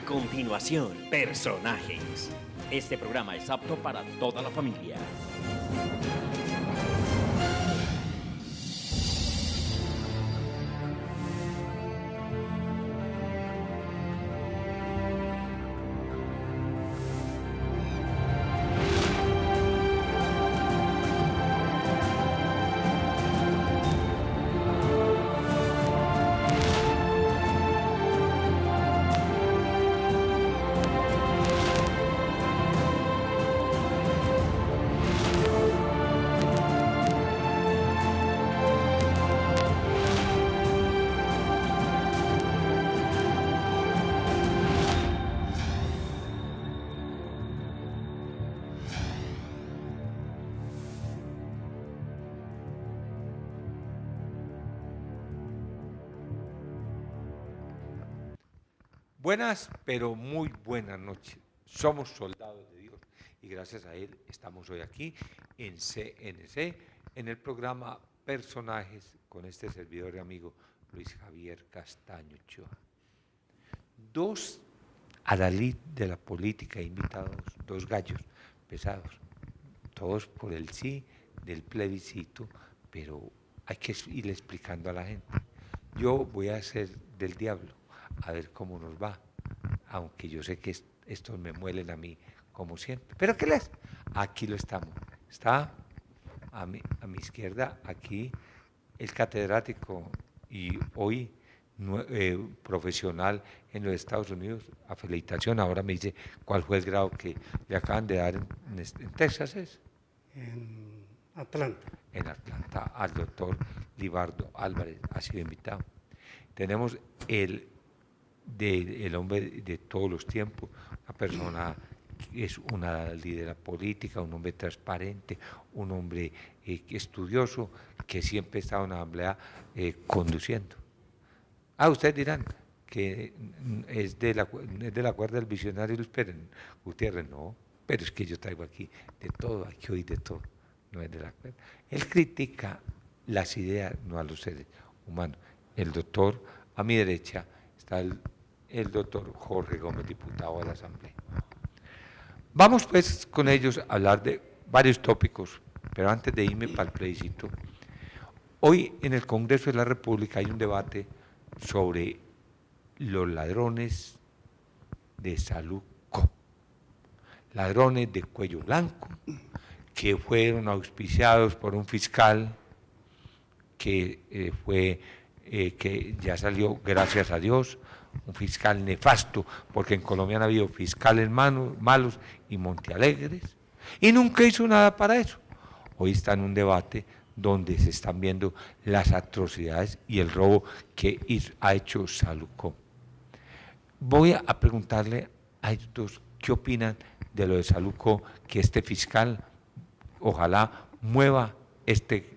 continuación, personajes. Este programa es apto para toda la familia. Buenas, pero muy buenas noches. Somos soldados de Dios y gracias a Él estamos hoy aquí en CNC, en el programa Personajes con este servidor y amigo Luis Javier Castaño Ochoa. Dos adalid de la política invitados, dos gallos pesados, todos por el sí del plebiscito, pero hay que ir explicando a la gente. Yo voy a ser del diablo, a ver cómo nos va, aunque yo sé que estos me muelen a mí como siempre. ¿Pero qué les? Aquí lo estamos. Está a mi izquierda, aquí, el catedrático y hoy profesional en los Estados Unidos, a felicitación. Ahora me dice cuál fue el grado que le acaban de dar en Texas, ¿es? En Atlanta. En Atlanta, al doctor Libardo Álvarez, ha sido invitado. Tenemos el hombre de todos los tiempos, una persona que es una líder política, un hombre transparente, un hombre estudioso, que siempre está en la asamblea conduciendo. Ustedes dirán que es de la cuerda del visionario Luis Pérez Gutiérrez, no, pero es que yo traigo aquí de todo, aquí hoy de todo, no es de la cuerda. Él critica las ideas, no a los seres humanos. El doctor, a mi derecha, está el doctor Jorge Gómez, diputado de la Asamblea. Vamos pues con ellos a hablar de varios tópicos, pero antes de irme para el plebiscito, hoy en el Congreso de la República hay un debate sobre los ladrones de Saluco, ladrones de cuello blanco, que fueron auspiciados por un fiscal que que ya salió, gracias a Dios, un fiscal nefasto, porque en Colombia han habido fiscales malos y montealegres, y nunca hizo nada para eso. Hoy está en un debate donde se están viendo las atrocidades y el robo que ha hecho Saluco. Voy a preguntarle a ellos dos qué opinan de lo de Saluco, que este fiscal ojalá mueva este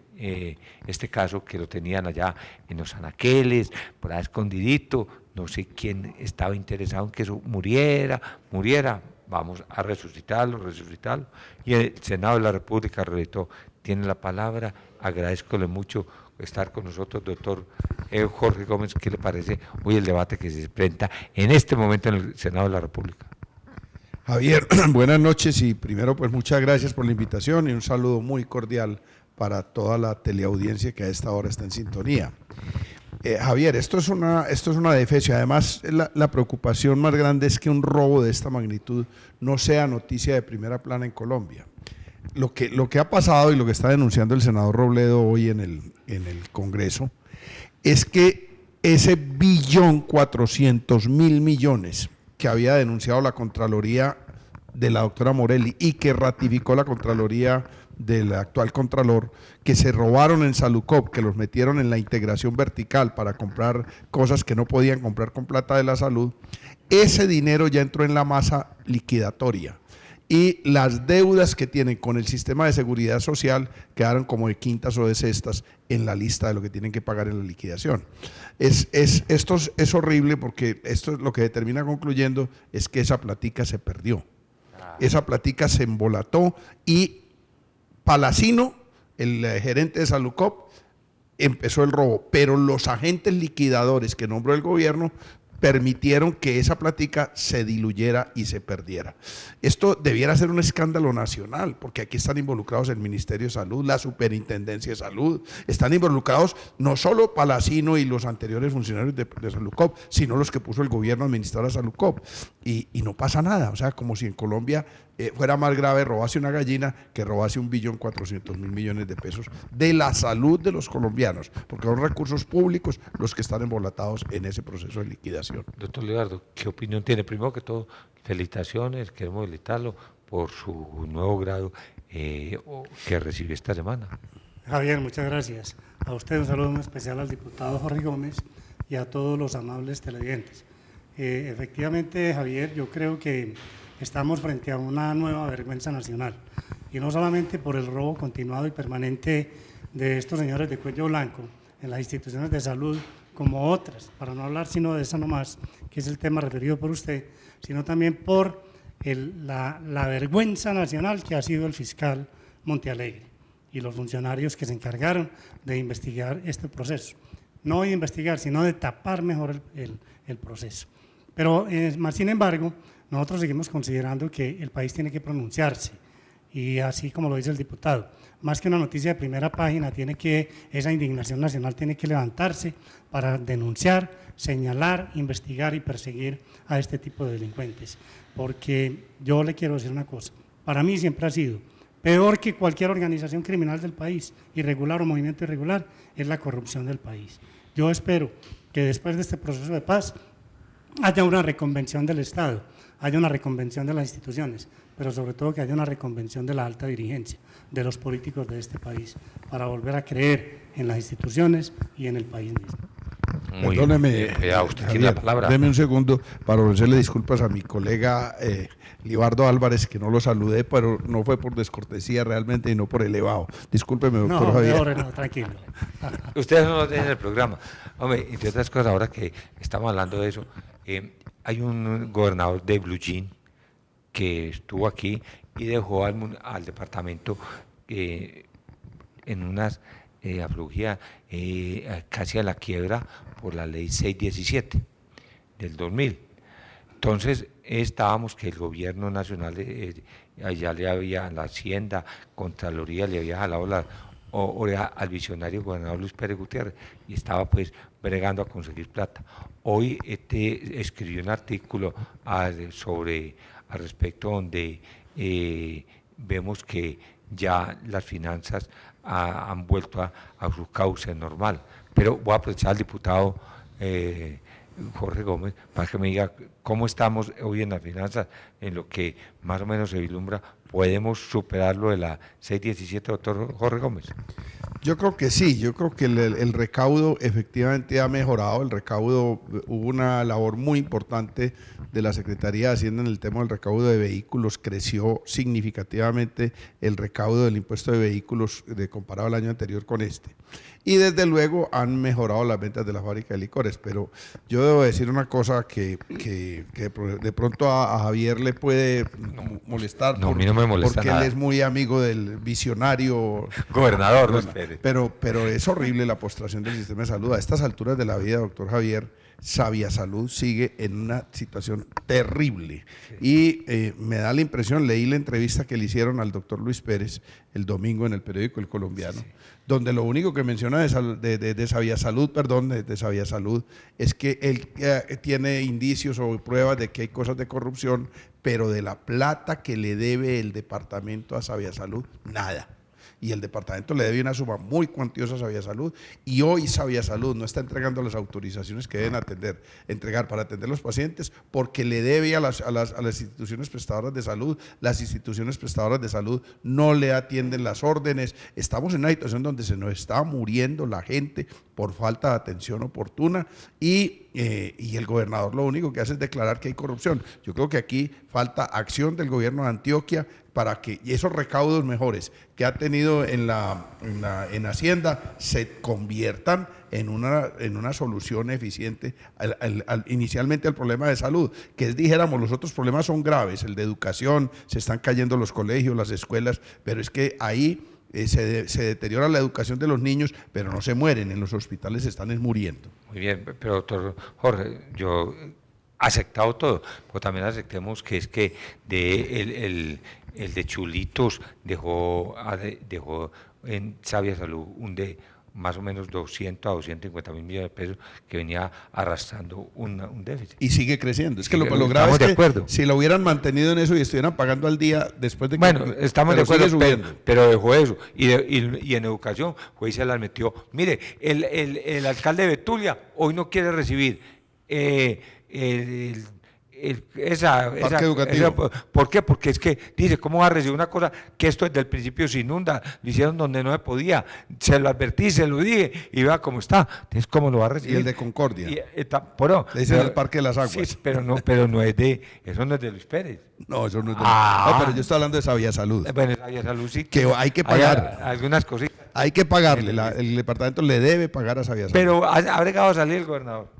caso, que lo tenían allá en los anaqueles, por ahí escondidito, no sé quién estaba interesado en que eso muriera, vamos a resucitarlo, y el Senado de la República tiene la palabra. Agradezcole mucho estar con nosotros, doctor Jorge Gómez. ¿Qué le parece hoy el debate que se presenta en este momento en el Senado de la República? Javier, buenas noches y primero pues muchas gracias por la invitación y un saludo muy cordial para toda la teleaudiencia que a esta hora está en sintonía. Javier, esto es una defecio. Además, la preocupación más grande es que un robo de esta magnitud no sea noticia de primera plana en Colombia. Lo que ha pasado y lo que está denunciando el senador Robledo hoy en el Congreso es que ese 1.400.000.000.000 que había denunciado la Contraloría de la doctora Morelli y que ratificó la Contraloría del actual Contralor, que se robaron en Salucop, que los metieron en la integración vertical para comprar cosas que no podían comprar con plata de la salud, ese dinero ya entró en la masa liquidatoria y las deudas que tienen con el sistema de seguridad social quedaron como de quintas o de sextas en la lista de lo que tienen que pagar en la liquidación. Esto es horrible, porque esto es lo que termina concluyendo es que esa platica se perdió. Esa platica se embolató y Palacino, el gerente de Salucop, empezó el robo, pero los agentes liquidadores que nombró el gobierno permitieron que esa plática se diluyera y se perdiera. Esto debiera ser un escándalo nacional, porque aquí están involucrados el Ministerio de Salud, la Superintendencia de Salud, están involucrados no solo Palacino y los anteriores funcionarios de Saludcop, sino los que puso el gobierno a administrar a Saludcop, y no pasa nada, o sea, como si en Colombia fuera más grave robarse una gallina que robarse 1.400.000.000.000 de pesos de la salud de los colombianos, porque son recursos públicos los que están embolatados en ese proceso de liquidación. Doctor Libardo, ¿qué opinión tiene? Primero que todo, felicitaciones, queremos felicitarlo por su nuevo grado que recibió esta semana. Javier, muchas gracias. A usted un saludo muy especial al diputado Jorge Gómez y a todos los amables televidentes. Efectivamente, Javier, yo creo que estamos frente a una nueva vergüenza nacional, y no solamente por el robo continuado y permanente de estos señores de cuello blanco en las instituciones de salud, como otras, para no hablar sino de esa nomás, que es el tema referido por usted, sino también por la vergüenza nacional que ha sido el fiscal Montealegre y los funcionarios que se encargaron de investigar este proceso. No de investigar, sino de tapar mejor el proceso. Pero, más sin embargo, nosotros seguimos considerando que el país tiene que pronunciarse, y así como lo dice el diputado, más que una noticia de primera página, esa indignación nacional tiene que levantarse para denunciar, señalar, investigar y perseguir a este tipo de delincuentes. Porque yo le quiero decir una cosa, para mí siempre ha sido peor que cualquier organización criminal del país, irregular o movimiento irregular, es la corrupción del país. Yo espero que después de este proceso de paz haya una reconvención del Estado, haya una reconvención de las instituciones, pero sobre todo que haya una reconvención de la alta dirigencia, de los políticos de este país, para volver a creer en las instituciones y en el país mismo. Perdóneme, usted tiene la palabra. Deme un segundo para ofrecerle disculpas a mi colega Libardo Álvarez, que no lo saludé, pero no fue por descortesía realmente y no por elevado. Discúlpeme, doctor Javier. No, tranquilo. Ustedes no lo tienen en el programa. Hombre, entre otras cosas, ahora que estamos hablando de eso, hay un gobernador de Blue Jean que estuvo aquí y dejó al departamento en unas aflugia casi a la quiebra por la ley 617 del 2000. Entonces estábamos que el gobierno nacional allá le había, la Hacienda, Contraloría le había jalado la oreja al visionario gobernador Luis Pérez Gutiérrez y estaba pues bregando a conseguir plata. Hoy escribió un artículo al respecto donde vemos que ya las finanzas han vuelto a su cauce normal. Pero voy a aprovechar al diputado Jorge Gómez para que me diga cómo estamos hoy en las finanzas, en lo que más o menos se vislumbra. ¿Podemos superar lo de la 617, doctor Jorge Gómez? Yo creo que sí, yo creo que el recaudo efectivamente ha mejorado, el recaudo, hubo una labor muy importante de la Secretaría de Hacienda en el tema del recaudo de vehículos, creció significativamente el recaudo del impuesto de vehículos comparado al año anterior con este. Y desde luego han mejorado las ventas de la fábrica de licores, pero yo debo decir una cosa que de pronto a Javier le puede molestar, no, a mí no me molesta porque nada. él es muy amigo del visionario gobernador Luis Pérez. Pero es horrible la postración del sistema de salud. A estas alturas de la vida, doctor Javier, Saviasalud sigue en una situación terrible. Sí. Y me da la impresión, leí la entrevista que le hicieron al doctor Luis Pérez el domingo en el periódico El Colombiano, sí, donde lo único que menciona de Saviasalud es que él tiene indicios o pruebas de que hay cosas de corrupción, pero de la plata que le debe el departamento a Saviasalud, nada. Y el departamento le debe una suma muy cuantiosa a Saviasalud, y hoy Saviasalud no está entregando las autorizaciones que deben entregar para atender a los pacientes, porque le debe a las instituciones prestadoras de salud. Las instituciones prestadoras de salud no le atienden las órdenes. Estamos en una situación donde se nos está muriendo la gente por falta de atención oportuna, y el gobernador lo único que hace es declarar que hay corrupción. Yo creo que aquí falta acción del gobierno de Antioquia para que esos recaudos mejores que ha tenido en Hacienda se conviertan en una solución eficiente inicialmente al problema de salud, que es, dijéramos, los otros problemas son graves, el de educación, se están cayendo los colegios, las escuelas, pero es que ahí se deteriora la educación de los niños, pero no se mueren, en los hospitales se están muriendo. Muy bien, pero doctor Jorge, yo aceptado todo, pero también aceptemos que es que el de Chulitos dejó en Sabia Salud más o menos 200 a 250 mil millones de pesos que venía arrastrando un déficit. Y sigue creciendo. Es que Sigue, lo grave es de que acuerdo. si lo hubieran mantenido en eso y estuvieran pagando al día después de que... Bueno, estamos de acuerdo, sigue subiendo. pero dejó eso. Y en educación, pues se las metió. Mire, el alcalde de Betulia hoy no quiere recibir Parque educativo. ¿Por qué? Porque es que dice, ¿cómo va a recibir una cosa que esto desde el principio se inunda? Lo hicieron donde no se podía, se lo advertí, se lo dije, y vea cómo está. Entonces, ¿cómo lo va a recibir? Y el de Concordia. Le dicen el Parque de las Aguas. Sí, pero no es eso no es de Luis Pérez. No, eso no es de... Ah. No, pero yo estoy hablando de Sabia Salud. Bueno, Sabia Salud sí. Que hay que pagar. Hay algunas cositas. Hay que pagarle. El departamento le debe pagar a Sabia Salud. Pero ha llegado a salir el gobernador.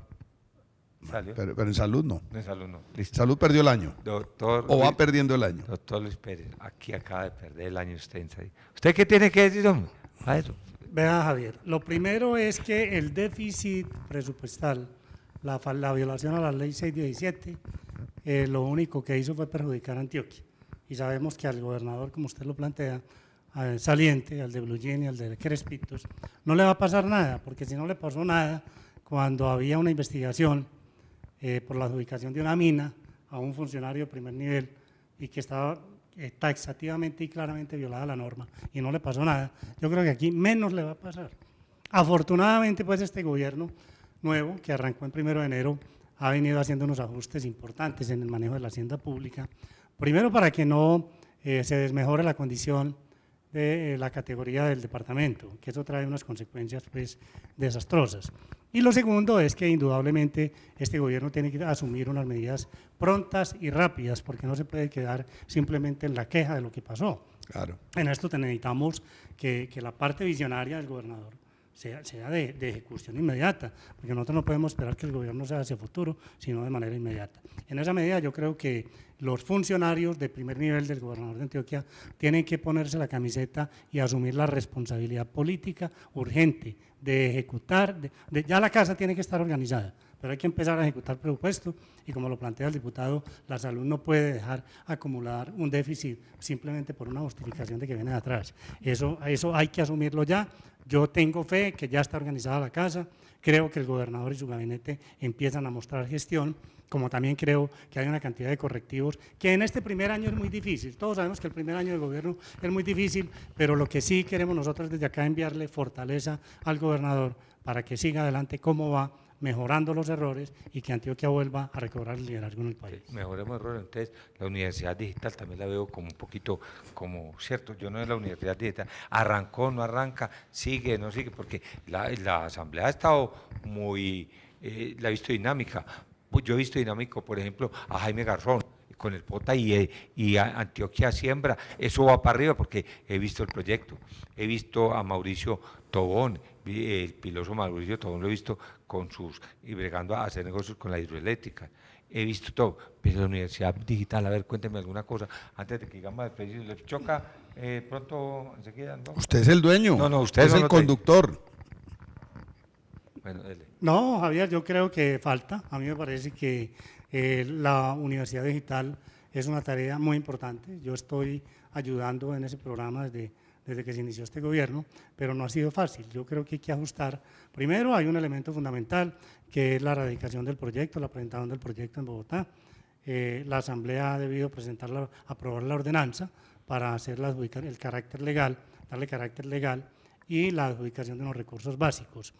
¿Salió? Pero en salud no. En salud no. Listo. Salud perdió el año. Doctor. O va perdiendo el año. Doctor Luis Pérez, aquí acaba de perder el año usted. ¿Usted qué tiene que decir, hombre? A eso. Vea, Javier, lo primero es que el déficit presupuestal, la violación a la ley 617, lo único que hizo fue perjudicar a Antioquia. Y sabemos que al gobernador, como usted lo plantea, al saliente, al de Blue Jean y al de Crespitos, no le va a pasar nada, porque si no le pasó nada, cuando había una investigación por la adjudicación de una mina a un funcionario de primer nivel y que estaba taxativamente y claramente violada la norma y no le pasó nada, yo creo que aquí menos le va a pasar. Afortunadamente, pues este gobierno nuevo, que arrancó en 1 de enero, ha venido haciendo unos ajustes importantes en el manejo de la hacienda pública, primero para que no se desmejore la condición de la categoría del departamento, que eso trae unas consecuencias pues desastrosas. Y lo segundo es que indudablemente este gobierno tiene que asumir unas medidas prontas y rápidas, porque no se puede quedar simplemente en la queja de lo que pasó. Claro. En esto necesitamos que la parte visionaria del gobernador sea de ejecución inmediata, porque nosotros no podemos esperar que el gobierno sea hacia futuro, sino de manera inmediata. En esa medida yo creo que los funcionarios de primer nivel del gobernador de Antioquia tienen que ponerse la camiseta y asumir la responsabilidad política urgente de ejecutar, ya la casa tiene que estar organizada, pero hay que empezar a ejecutar presupuesto y como lo plantea el diputado, la salud no puede dejar acumular un déficit simplemente por una justificación de que viene de atrás. Eso hay que asumirlo ya. Yo tengo fe que ya está organizada la casa, creo que el gobernador y su gabinete empiezan a mostrar gestión, como también creo que hay una cantidad de correctivos que en este primer año es muy difícil. Todos sabemos que el primer año de gobierno es muy difícil, pero lo que sí queremos nosotros desde acá enviarle fortaleza al gobernador para que siga adelante cómo va, mejorando los errores y que Antioquia vuelva a recobrar el liderazgo en el país. Mejoremos errores. Entonces, la universidad digital también la veo como un poquito, como cierto, yo no es la universidad digital, arrancó, no arranca, sigue, no sigue, porque la asamblea ha estado muy, la he visto dinámica. Yo he visto dinámico, por ejemplo, a Jaime Garzón con el POTA y a Antioquia Siembra, eso va para arriba porque he visto el proyecto, he visto a Mauricio Tobón, el piloso Mauricio Tobón lo he visto y bregando a hacer negocios con la hidroeléctrica, he visto todo, pero la universidad digital, a ver, cuénteme alguna cosa, antes de que digamos el precio, ¿les choca pronto enseguida? ¿No? Usted es el dueño, no, usted es el conductor. Bueno, dele. No, Javier, yo creo que falta. A mí me parece que la Universidad Digital es una tarea muy importante. Yo estoy ayudando en ese programa desde que se inició este gobierno, pero no ha sido fácil. Yo creo que hay que ajustar. Primero, hay un elemento fundamental, que es la radicación del proyecto, la presentación del proyecto en Bogotá. La Asamblea ha debido aprobar la ordenanza para hacer el carácter legal, darle carácter legal y la adjudicación de los recursos básicos.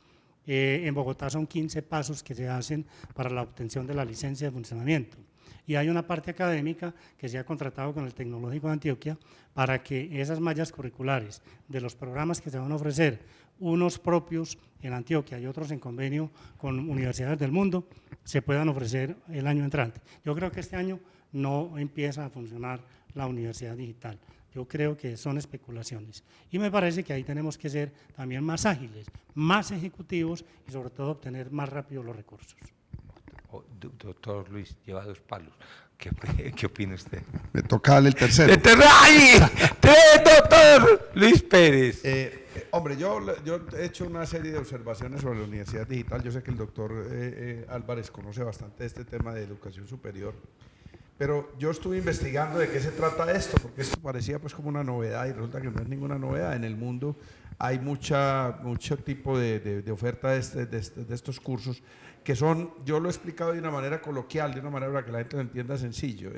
En Bogotá son 15 pasos que se hacen para la obtención de la licencia de funcionamiento. Y hay una parte académica que se ha contratado con el Tecnológico de Antioquia para que esas mallas curriculares de los programas que se van a ofrecer, unos propios en Antioquia y otros en convenio con universidades del mundo, se puedan ofrecer el año entrante. Yo creo que este año no empieza a funcionar la universidad digital. Yo creo que son especulaciones y me parece que ahí tenemos que ser también más ágiles, más ejecutivos y sobre todo obtener más rápido los recursos. Doctor Luis, lleva 2 palos. ¿Qué opina usted? Me toca darle el tercero. ¡Ay! ¡Tres, doctor Luis Pérez! Hombre, yo he hecho una serie de observaciones sobre la Universidad Digital. Yo sé que el doctor Álvarez conoce bastante este tema de educación superior, pero yo estuve investigando de qué se trata esto, porque esto parecía pues como una novedad y resulta que no es ninguna novedad. En el mundo hay mucho tipo de oferta de estos cursos que son, yo lo he explicado de una manera coloquial, de una manera para que la gente lo entienda sencillo,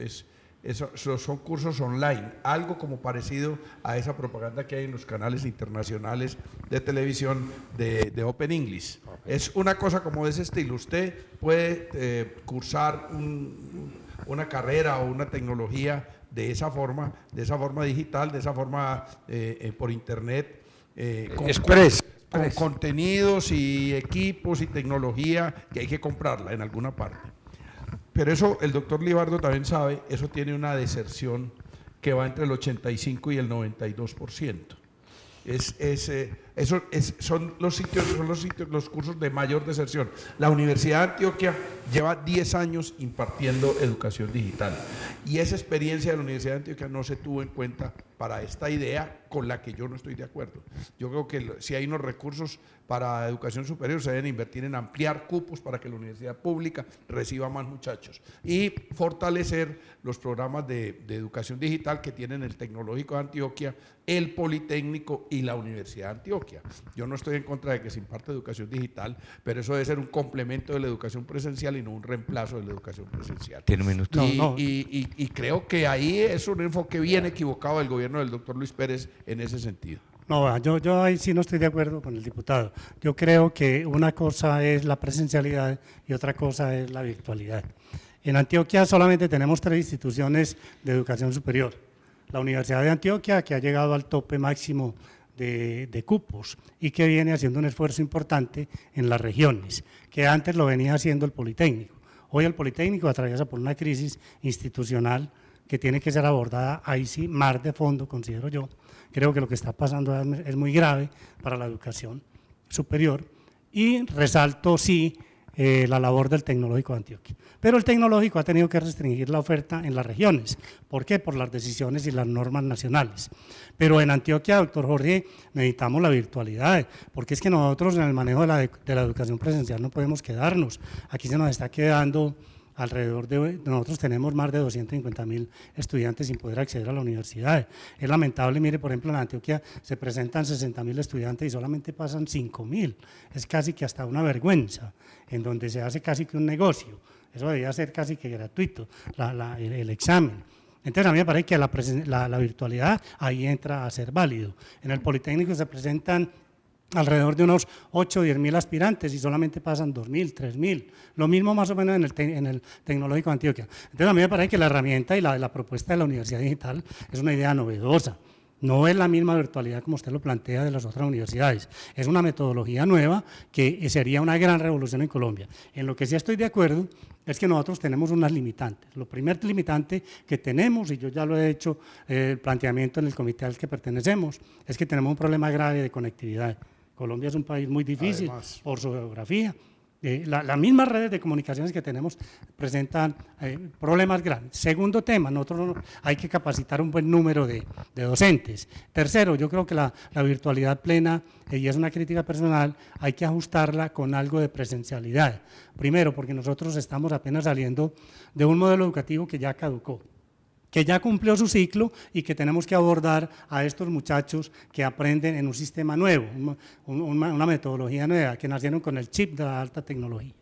son cursos online, algo como parecido a esa propaganda que hay en los canales internacionales de televisión de Open English. Es una cosa como de ese estilo. Usted puede cursar una carrera o una tecnología de esa forma digital, de esa forma por internet, con contenidos y equipos y tecnología que hay que comprarla en alguna parte. Pero eso, el doctor Libardo también sabe, eso tiene una deserción que va entre el 85 y el 92%. Son los cursos de mayor deserción. La Universidad de Antioquia lleva 10 años impartiendo educación digital y esa experiencia de la Universidad de Antioquia no se tuvo en cuenta para esta idea con la que yo no estoy de acuerdo. Yo creo que si hay unos recursos para educación superior se deben invertir en ampliar cupos para que la universidad pública reciba más muchachos y fortalecer los programas de educación digital que tienen el Tecnológico de Antioquia, el Politécnico y la Universidad de Antioquia. Yo no estoy en contra de que se imparte educación digital, pero eso debe ser un complemento de la educación presencial y no un reemplazo de la educación presencial. Tiene un minuto. Y creo que ahí es un enfoque bien equivocado del gobierno del doctor Luis Pérez en ese sentido. No, yo ahí sí no estoy de acuerdo con el diputado. Yo creo que una cosa es la presencialidad y otra cosa es la virtualidad. En Antioquia solamente tenemos 3 instituciones de educación superior. La Universidad de Antioquia, que ha llegado al tope máximo de cupos y que viene haciendo un esfuerzo importante en las regiones, que antes lo venía haciendo el Politécnico. Hoy el Politécnico atraviesa por una crisis institucional que tiene que ser abordada ahí sí más de fondo, considero yo. Creo que lo que está pasando es muy grave para la educación superior y resalto sí la labor del Tecnológico de Antioquia. Pero el Tecnológico ha tenido que restringir la oferta en las regiones. ¿Por qué? Por las decisiones y las normas nacionales. Pero en Antioquia, doctor Jorge, necesitamos la virtualidad, porque es que nosotros en el manejo de la educación presencial no podemos quedarnos. Aquí se nos está quedando alrededor de, nosotros tenemos más de 250.000 estudiantes sin poder acceder a la universidad. Es lamentable, mire, por ejemplo, en Antioquia se presentan 60.000 estudiantes y solamente pasan 5.000. Es casi que hasta una vergüenza, en donde se hace casi que un negocio. Eso debería ser casi que gratuito, el examen. Entonces a mí me parece que la virtualidad ahí entra a ser válido. En el Politécnico se presentan alrededor de unos 8 o 10.000 aspirantes y solamente pasan 2.000, 3.000. Lo mismo más o menos en el Tecnológico de Antioquia. Entonces a mí me parece que la herramienta y la propuesta de la Universidad Digital es una idea novedosa. No es la misma virtualidad como usted lo plantea de las otras universidades. Es una metodología nueva que sería una gran revolución en Colombia. En lo que sí estoy de acuerdo es que nosotros tenemos unas limitantes. Lo primer limitante que tenemos, y yo ya lo he hecho el planteamiento en el comité al que pertenecemos, es que tenemos un problema grave de conectividad. Colombia es un país muy difícil. Además, por su geografía. Las mismas redes de comunicaciones que tenemos presentan problemas grandes. Segundo tema, nosotros hay que capacitar un buen número de docentes. Tercero, yo creo que la virtualidad plena, y es una crítica personal, hay que ajustarla con algo de presencialidad. Primero, porque nosotros estamos apenas saliendo de un modelo educativo que ya caducó, que ya cumplió su ciclo y que tenemos que abordar a estos muchachos que aprenden en un sistema nuevo, una metodología nueva, que nacieron con el chip de la alta tecnología.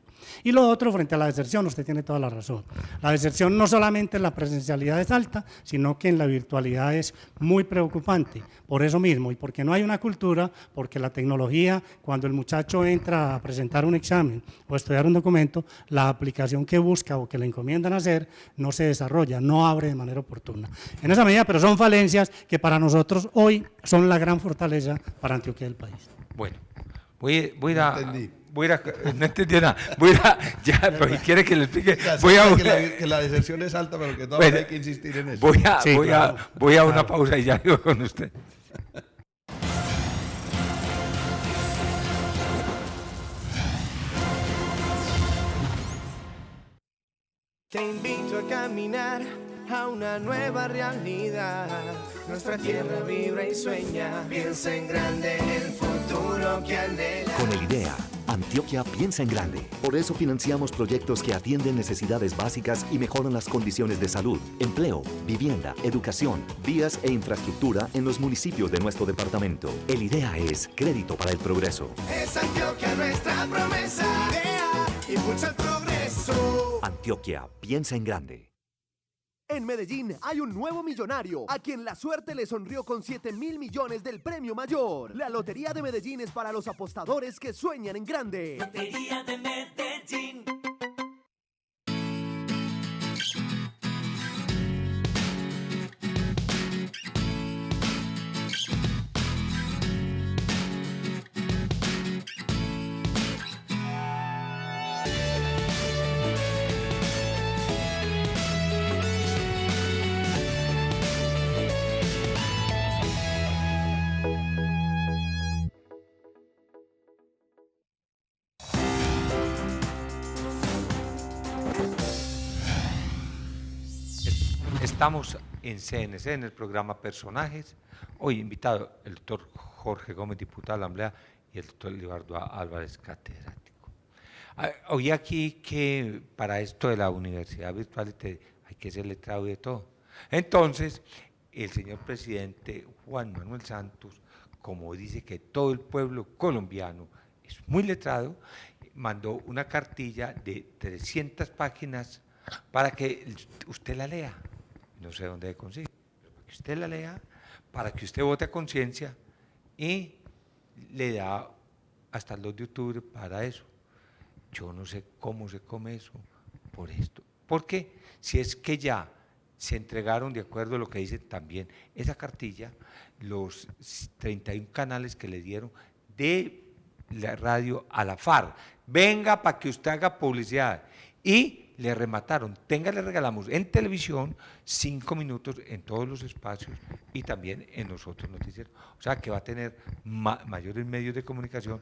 Y lo otro, frente a la deserción, usted tiene toda la razón. La deserción no solamente en la presencialidad es alta, sino que en la virtualidad es muy preocupante. Por eso mismo, y porque no hay una cultura, porque la tecnología, cuando el muchacho entra a presentar un examen o a estudiar un documento, la aplicación que busca o que le encomiendan hacer no se desarrolla, no abre de manera oportuna. En esa medida, pero son falencias que para nosotros hoy son la gran fortaleza para Antioquia del país. Bueno, no entendí nada. Ya, pero quiere que le explique. Que la deserción es alta, pero que todavía hay que insistir en eso. Voy a una pausa y ya digo con usted. Te invito a caminar a una nueva realidad. Nuestra tierra vibra y sueña, piensa en grande el futuro que anhela. Con el IDEA, Antioquia piensa en grande. Por eso financiamos proyectos que atienden necesidades básicas y mejoran las condiciones de salud, empleo, vivienda, educación, vías e infraestructura en los municipios de nuestro departamento. El IDEA es Crédito para el Progreso. Es Antioquia nuestra promesa. IDEA impulsa el progreso. Antioquia piensa en grande. En Medellín hay un nuevo millonario, a quien la suerte le sonrió con 7.000 millones del premio mayor. La Lotería de Medellín es para los apostadores que sueñan en grande. Lotería de Medellín. Estamos en CNC, en el programa Personajes. Hoy invitado el doctor Jorge Gómez, diputado de la Asamblea, y el doctor Libardo Álvarez, catedrático. Oí aquí que para esto de la universidad virtual hay que ser letrado y de todo. Entonces, el señor presidente Juan Manuel Santos, como dice que todo el pueblo colombiano es muy letrado, mandó una cartilla de 300 páginas para que usted la lea. No sé dónde consigue, pero para que usted la lea, para que usted vote a conciencia, y le da hasta el 2 de octubre para eso. Yo no sé cómo se come eso por esto. Porque si es que ya se entregaron, de acuerdo a lo que dice también esa cartilla, los 31 canales que le dieron de la radio a la FARC. Venga para que usted haga publicidad. Y le remataron, le regalamos en televisión 5 minutos en todos los espacios y también en los otros noticieros. O sea que va a tener mayores medios de comunicación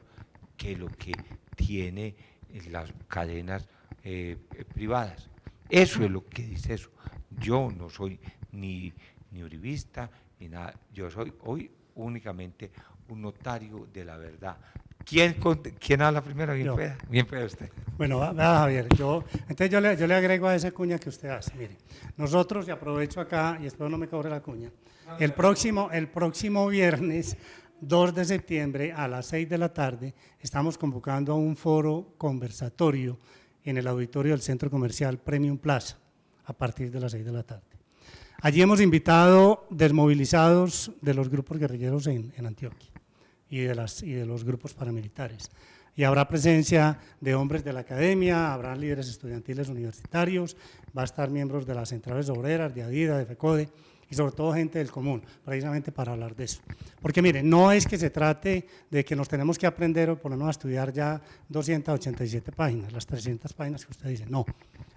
que lo que tiene las cadenas privadas. Eso es lo que dice eso. Yo no soy ni uribista ni nada, yo soy hoy únicamente un notario de la verdad. ¿Quién habla primero? Bien pueda usted. Bueno, vea, Javier, entonces yo le agrego a esa cuña que usted hace. Mire, nosotros, y aprovecho acá, y espero no me cobre la cuña, el próximo viernes 2 de septiembre a las 6 de la tarde estamos convocando a un foro conversatorio en el auditorio del Centro Comercial Premium Plaza a partir de las 6 de la tarde. Allí hemos invitado desmovilizados de los grupos guerrilleros en Antioquia y de los grupos paramilitares. Y habrá presencia de hombres de la academia, habrá líderes estudiantiles universitarios, va a estar miembros de las centrales obreras, de ADIDA, de FECODE, y sobre todo gente del común, precisamente para hablar de eso. Porque mire, no es que se trate de que nos tenemos que aprender o ponernos a estudiar ya 287 páginas, las 300 páginas que usted dice, no.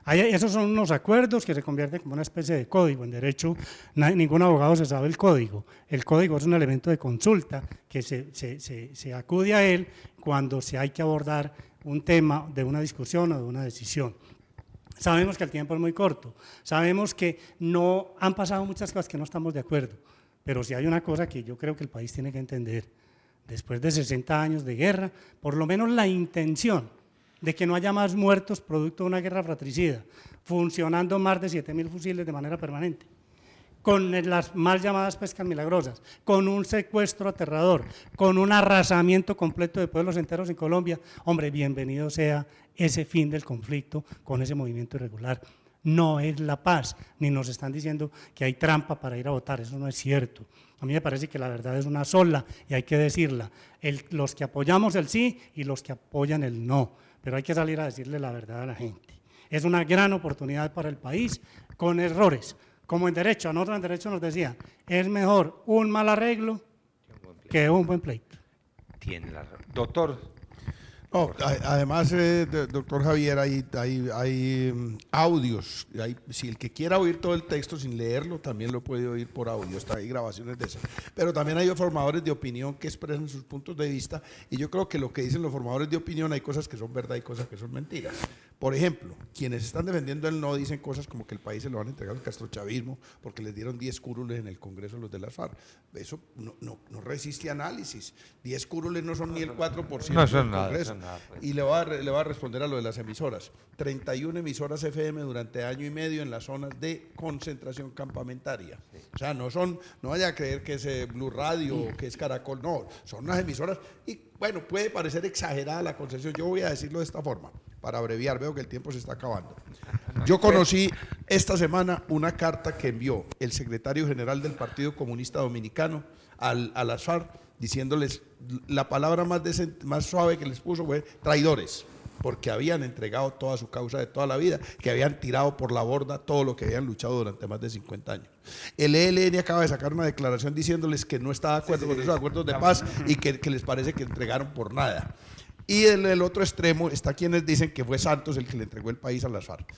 Esos son unos acuerdos que se convierten como una especie de código. En derecho, ningún abogado se sabe el código. El código es un elemento de consulta que se acude a él cuando se hay que abordar un tema de una discusión o de una decisión. Sabemos que el tiempo es muy corto, sabemos que no han pasado muchas cosas que no estamos de acuerdo, pero sí hay una cosa que yo creo que el país tiene que entender. Después de 60 años de guerra, por lo menos la intención de que no haya más muertos producto de una guerra fratricida, funcionando más de 7.000 fusiles de manera permanente, con las mal llamadas pescas milagrosas, con un secuestro aterrador, con un arrasamiento completo de pueblos enteros en Colombia. Hombre, bienvenido sea ese fin del conflicto con ese movimiento irregular. No es la paz, ni nos están diciendo que hay trampa para ir a votar, eso no es cierto. A mí me parece que la verdad es una sola y hay que decirla, los que apoyamos el sí y los que apoyan el no, pero hay que salir a decirle la verdad a la gente. Es una gran oportunidad para el país, con errores. Como en derecho, a nosotros en derecho nos decía, es mejor un mal arreglo que un buen pleito. Tiene la razón. Doctor. No, además, doctor Javier, hay audios. Si el que quiera oír todo el texto sin leerlo, también lo puede oír por audio. Hay grabaciones de eso. Pero también hay formadores de opinión que expresan sus puntos de vista. Y yo creo que lo que dicen los formadores de opinión, hay cosas que son verdad y cosas que son mentiras. Por ejemplo, quienes están defendiendo el no dicen cosas como que el país se lo van a entregar al castrochavismo porque les dieron 10 curules en el Congreso a los de las FARC. Eso no resiste análisis. 10 curules no son ni el 4% No son del Congreso. nada, pues. Y le voy a responder a lo de las emisoras. 31 emisoras FM durante año y medio en las zonas de concentración campamentaria. Sí. O sea, no vaya a creer que es Blue Radio o que es Caracol, no, son unas emisoras y bueno, puede parecer exagerada la concesión. Yo voy a decirlo de esta forma, para abreviar, veo que el tiempo se está acabando. Yo conocí esta semana una carta que envió el secretario general del Partido Comunista Dominicano a las FARC diciéndoles, la palabra más suave que les puso fue traidores, porque habían entregado toda su causa de toda la vida, que habían tirado por la borda todo lo que habían luchado durante más de 50 años. El ELN acaba de sacar una declaración diciéndoles que no está de acuerdo con esos acuerdos de paz y que les parece que entregaron por nada. Y en el otro extremo está quienes dicen que fue Santos el que le entregó el país a las FARC.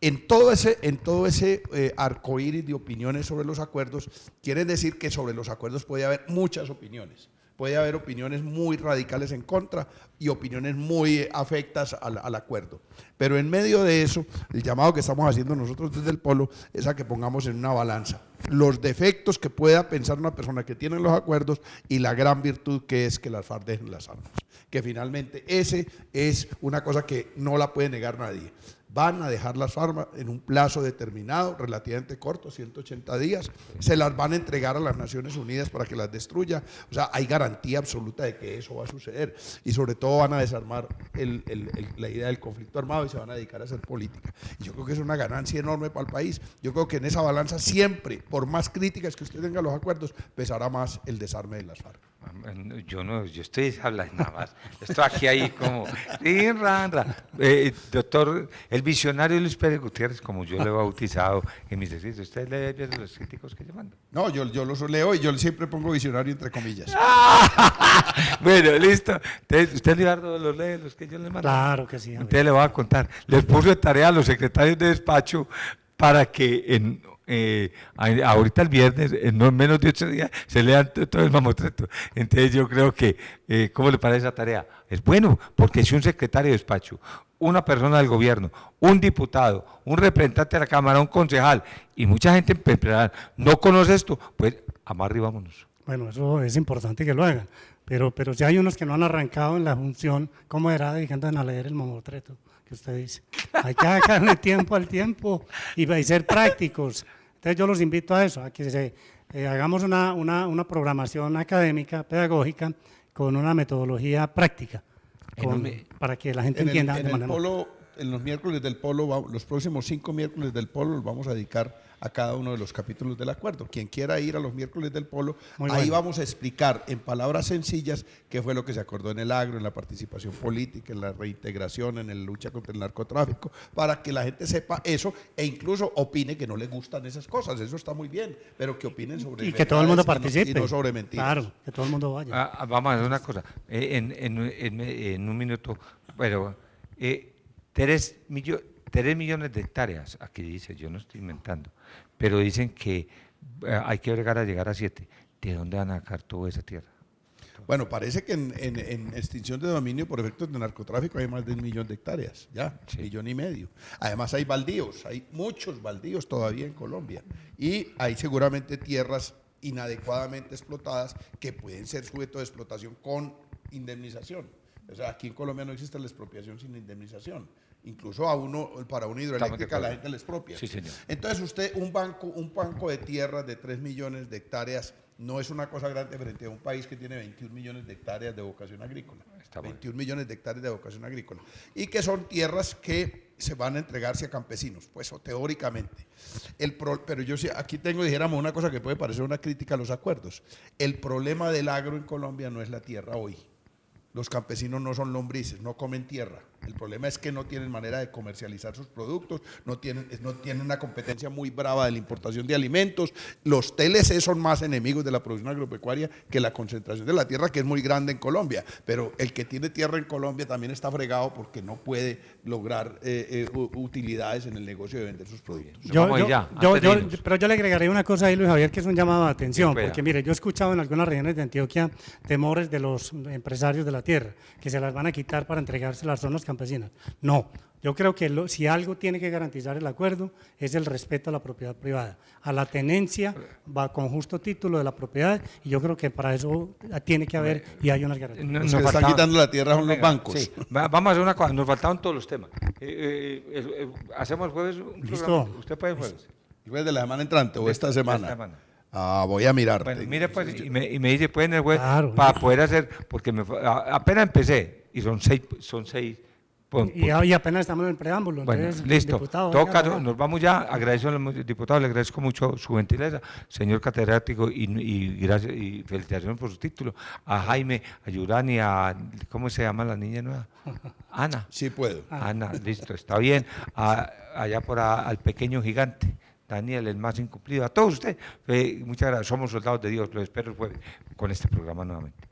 En todo ese arcoíris de opiniones sobre los acuerdos, quieren decir que sobre los acuerdos puede haber muchas opiniones. Puede haber opiniones muy radicales en contra y opiniones muy afectas al acuerdo. Pero en medio de eso, el llamado que estamos haciendo nosotros desde el Polo es a que pongamos en una balanza los defectos que pueda pensar una persona que tiene los acuerdos y la gran virtud que es que las FARC dejen las armas. Que finalmente ese es una cosa que no la puede negar nadie. Van a dejar las armas en un plazo determinado, relativamente corto, 180 días, se las van a entregar a las Naciones Unidas para que las destruya, o sea, hay garantía absoluta de que eso va a suceder y sobre todo van a desarmar la idea del conflicto armado y se van a dedicar a hacer política. Y yo creo que es una ganancia enorme para el país, yo creo que en esa balanza siempre, por más críticas que usted tenga a los acuerdos, pesará más el desarme de las FARC. Yo estoy hablando nada más, estoy aquí ahí como, doctor, el visionario Luis Pérez Gutiérrez, como yo lo he bautizado en mis escritos, ¿usted lee bien los críticos que llaman? No, yo los leo y yo siempre pongo visionario entre comillas. Bueno, listo, entonces, ¿usted Libardo los lee, los que yo le mando? Claro que sí. Entonces le voy a contar, les puse tarea a los secretarios de despacho para que ahorita el viernes, en no menos de 8 días, se lean todo el mamotreto. Entonces yo creo que, ¿cómo le parece esa tarea? Es bueno, porque si un secretario de despacho, una persona del gobierno, un diputado, un representante de la Cámara, un concejal, y mucha gente en Pemplonal no conoce esto, pues amarre y vámonos. Bueno, eso es importante que lo hagan, pero si hay unos que no han arrancado en la función, ¿cómo era dedicando a leer el mamotreto que usted dice? Hay que sacarle tiempo al tiempo y ser prácticos. Entonces yo los invito a eso, a que hagamos una programación académica, pedagógica, con una metodología práctica, para que la gente entienda. En los miércoles del Polo, los próximos 5 miércoles del Polo los vamos a dedicar a cada uno de los capítulos del acuerdo. Quien quiera ir a los miércoles del Polo, ahí vamos a explicar en palabras sencillas qué fue lo que se acordó en el agro, en la participación política, en la reintegración, en la lucha contra el narcotráfico, para que la gente sepa eso e incluso opine que no le gustan esas cosas. Eso está muy bien, pero que opinen sobre y que todo el mundo participe. Y no sobre mentiras. Claro, que todo el mundo vaya. Vamos a hacer una cosa, en un minuto, pero 3 millones de hectáreas, aquí dice, yo no estoy inventando, pero dicen que hay que llegar a 7. ¿De dónde van a sacar toda esa tierra? Bueno, parece que en extinción de dominio por efectos de narcotráfico hay más de 1 millón de hectáreas, ya, sí. 1,5 millones. Además hay baldíos, hay muchos baldíos todavía en Colombia y hay seguramente tierras inadecuadamente explotadas que pueden ser sujeto de explotación con indemnización. O sea, aquí en Colombia no existe la expropiación sin indemnización. Incluso para una hidroeléctrica la gente le expropia. Sí, señor. Entonces usted, un banco de tierras de 3 millones de hectáreas no es una cosa grande frente a un país que tiene 21 millones de hectáreas de vocación agrícola. 21 millones de hectáreas de vocación agrícola. Y que son tierras que se van a entregarse a campesinos, pues teóricamente. Pero yo aquí dijéramos una cosa que puede parecer una crítica a los acuerdos. El problema del agro en Colombia no es la tierra hoy. Los campesinos no son lombrices, no comen tierra. El problema es que no tienen manera de comercializar sus productos, no tienen una competencia muy brava de la importación de alimentos. Los TLC son más enemigos de la producción agropecuaria que la concentración de la tierra, que es muy grande en Colombia. Pero el que tiene tierra en Colombia también está fregado porque no puede lograr utilidades en el negocio de vender sus productos. Pero yo le agregaré una cosa ahí, Luis Javier, que es un llamado de atención, Sí, porque mire, yo he escuchado en algunas regiones de Antioquia temores de los empresarios de la tierra, que se las van a quitar para entregarse las zonas campesinas. No, yo creo que si algo tiene que garantizar el acuerdo es el respeto a la propiedad privada, a la tenencia va con justo título de la propiedad, y yo creo que para eso tiene que haber y hay unas garantías. Los que están quitando la tierra son los bancos. Sí, vamos a hacer una cosa, nos faltaban todos los temas. Hacemos el jueves un Listo. programa. ¿Usted puede el jueves? ¿El jueves de la semana entrante o esta semana? Esta semana. Voy a mirar. Bueno, mire pues, y me dice, pueden el jueves, Claro. para poder hacer, porque apenas empecé, y son seis. Y apenas estamos en el preámbulo. Bueno, Entonces, listo. diputado, Todo venga, caso, venga. nos vamos ya. Agradezco al diputado, le agradezco mucho su gentileza, señor catedrático, y gracias y felicitaciones por su título. A Jaime, a Yurani, ¿cómo se llama la niña nueva? Ana. Sí puedo. Ana, listo, está bien. Allá al pequeño gigante. Daniel, el más incumplido. A todos ustedes, muchas gracias. Somos soldados de Dios. Los espero el jueves con este programa nuevamente.